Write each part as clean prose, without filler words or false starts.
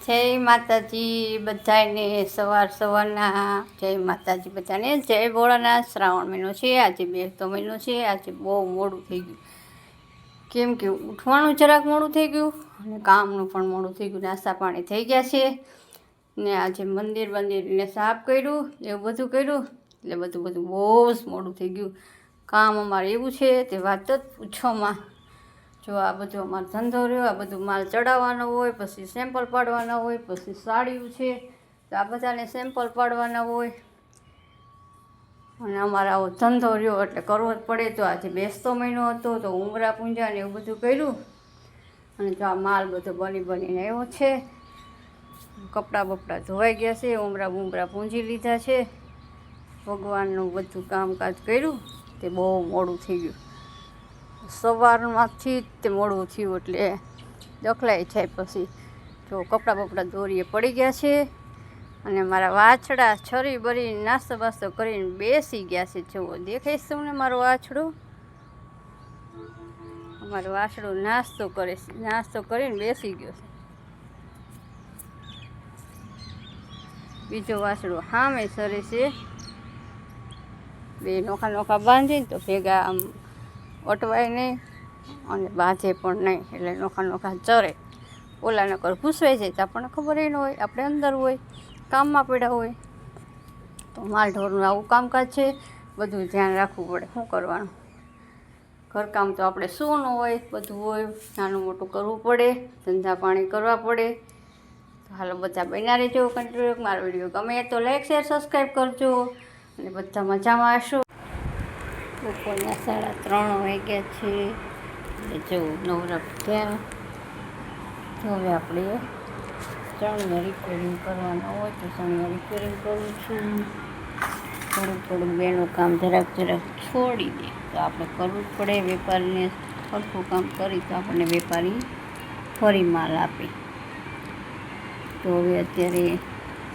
જય માતાજી બધાને સવારના જય માતાજી બધાને જય ભોળાનાથ। શ્રાવણ મહિનો છે, આજે 2 મહિનો છે। આજે બહુ મોડું થઈ ગયું, કેમ કે ઉઠવાનું જરાક મોડું થઈ ગયું અને કામનું પણ મોડું થઈ ગયું। નાસ્તા પાણી થઈ ગયા છે ને આજે મંદિરને સાફ કર્યું, એવું બધું કર્યું એટલે બધું બહુ જ મોડું થઈ ગયું। કામ અમારે એવું છે તે વાત જ પૂછોમાં। જો આ બધું અમારો ધંધો રહ્યો, આ બધું માલ ચડાવવાનો હોય, પછી સેમ્પલ પાડવાના હોય, પછી સાડીઓ છે તો આ બધાને સેમ્પલ પાડવાના હોય અને અમારો આવો ધંધો રહ્યો એટલે કરવો જ પડે। તો આજે 2 મહિનો હતો તો ઉંબરા પૂંજા ને એવું બધું કર્યું અને જો આ માલ બધો બનીને આવ્યો છે। કપડાં બપડા ધોવાઈ ગયા છે, ઉંબરા પૂંજી લીધા છે, ભગવાનનું બધું કામકાજ કર્યું તે બહુ મોડું થઈ ગયું। સવારમાંથી જ તે મોડું થયું એટલે દખલાઈ જાય। પછી જો કપડાં બપડા દોરીએ પડી ગયા છે અને મારા વાછડા છરી બરી નાસ્તો બાસ્તો કરીને બેસી ગયા છે। જુઓ, દેખાઈશ તમને મારો વાછડો? અમારું વાછડું નાસ્તો કરે છે, નાસ્તો કરીને બેસી ગયો છે। બીજો વાછડો સામે સરે છે, બે નોખા બાંધીને તો ભેગા આમ અટવાય નહીં અને બાંધે પણ નહીં, એટલે નોખા ચરે। ઓલા નકર ઘૂસવાઈ જાય તો આપણને ખબર ન હોય, આપણે અંદર હોય, કામમાં પડ્યા હોય। તો માલઢોરનું આવું કામકાજ છે, બધું ધ્યાન રાખવું પડે। શું કરવાનું, ઘરકામ તો આપણે શું ન હોય, બધું હોય, નાનું મોટું કરવું પડે, ધંધા પાણી કરવા પડે। તો હાલો બધા બન્યા રહેજો કન્ટિન્યુ। મારો વિડીયો ગમે તો લાઈક શેર સબસ્ક્રાઈબ કરજો અને બધા મજામાં હશો। બપોરના 3:30 વાગ્યા છે એટલે જો નવરા થયા। તો હવે આપણે ચણિયા રિપેરિંગ કરવાના હોય તો ચણિયા રિપેરિંગ કરું છું। થોડુંક બેનું કામ જરાક છોડી દે તો આપણે કરવું જ પડે। વેપારીને સરખું કામ કરી તો આપણને વેપારી ફરી માલ આપે। તો હવે અત્યારે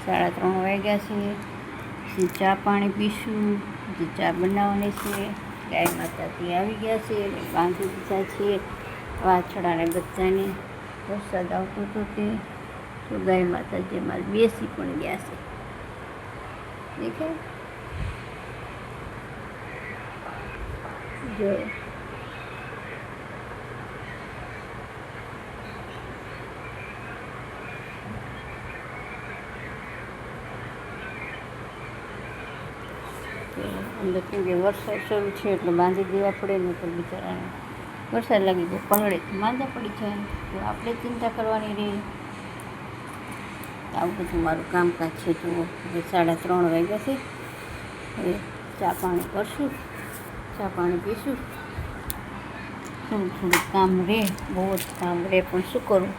3:30 વાગ્યા છે, પછી ચા પાણી પીશું, પછી ચા બનાવવાની છે। ગાય માતાજી આવી ગયા છે એટલે બાંધી દીધા છે વાછડાને બધાને। વરસાદ આવતો હતો તે તો ગાય માતાજી અમારે બેસી પણ ગયા છે, દેખાય જો। અંદર કેમ કે વરસાદ શરૂ છે એટલે બાંધી દેવા પડે, ને તો બિચારાને વરસાદ લાગી જાય પલળે તો માંદા પડી જાય, તો આપણે ચિંતા કરવાની રહે। આવું બધું મારું કામકાજ છે। જુઓ, હવે 3:30 વાગ્યા છે, હવે ચા પાણી કરશું, ચા પાણી પીશું। થોડું કામ રહે, બહુ જ કામ રહે, પણ શું કરું,